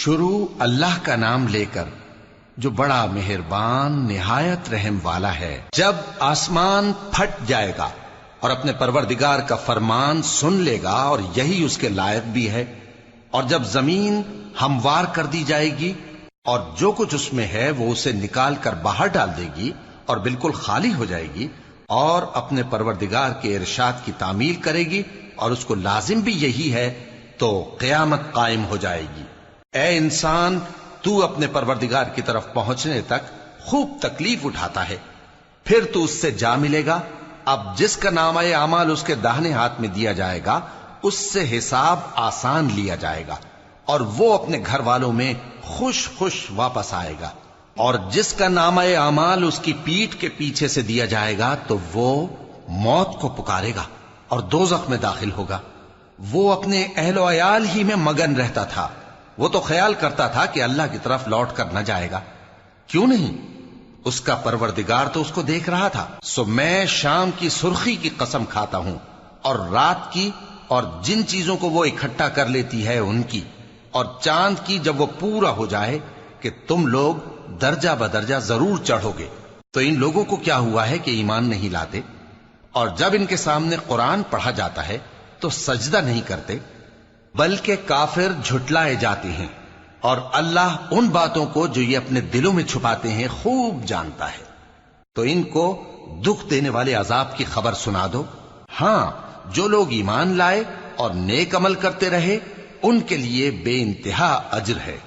شروع اللہ کا نام لے کر جو بڑا مہربان نہایت رحم والا ہے۔ جب آسمان پھٹ جائے گا اور اپنے پروردگار کا فرمان سن لے گا اور یہی اس کے لائق بھی ہے، اور جب زمین ہموار کر دی جائے گی اور جو کچھ اس میں ہے وہ اسے نکال کر باہر ڈال دے گی اور بالکل خالی ہو جائے گی اور اپنے پروردگار کے ارشاد کی تعمیل کرے گی اور اس کو لازم بھی یہی ہے، تو قیامت قائم ہو جائے گی۔ اے انسان، تو اپنے پروردگار کی طرف پہنچنے تک خوب تکلیف اٹھاتا ہے، پھر تو اس سے جا ملے گا۔ اب جس کا نامہ اعمال اس کے داہنے ہاتھ میں دیا جائے گا اس سے حساب آسان لیا جائے گا اور وہ اپنے گھر والوں میں خوش خوش واپس آئے گا، اور جس کا نامہ اعمال اس کی پیٹھ کے پیچھے سے دیا جائے گا تو وہ موت کو پکارے گا اور دوزخ میں داخل ہوگا۔ وہ اپنے اہل و عیال ہی میں مگن رہتا تھا، وہ تو خیال کرتا تھا کہ اللہ کی طرف لوٹ کر نہ جائے گا، کیوں نہیں؟ اس کا پروردگار تو اس کو دیکھ رہا تھا۔ سو میں شام کی سرخی کی قسم کھاتا ہوں اور رات کی اور جن چیزوں کو وہ اکٹھا کر لیتی ہے ان کی، اور چاند کی جب وہ پورا ہو جائے کہ تم لوگ درجہ بدرجہ ضرور چڑھو گے۔ تو ان لوگوں کو کیا ہوا ہے کہ ایمان نہیں لاتے، اور جب ان کے سامنے قرآن پڑھا جاتا ہے تو سجدہ نہیں کرتے، بلکہ کافر جھٹلائے جاتے ہیں، اور اللہ ان باتوں کو جو یہ اپنے دلوں میں چھپاتے ہیں خوب جانتا ہے۔ تو ان کو دکھ دینے والے عذاب کی خبر سنا دو۔ ہاں، جو لوگ ایمان لائے اور نیک عمل کرتے رہے ان کے لیے بے انتہا اجر ہے۔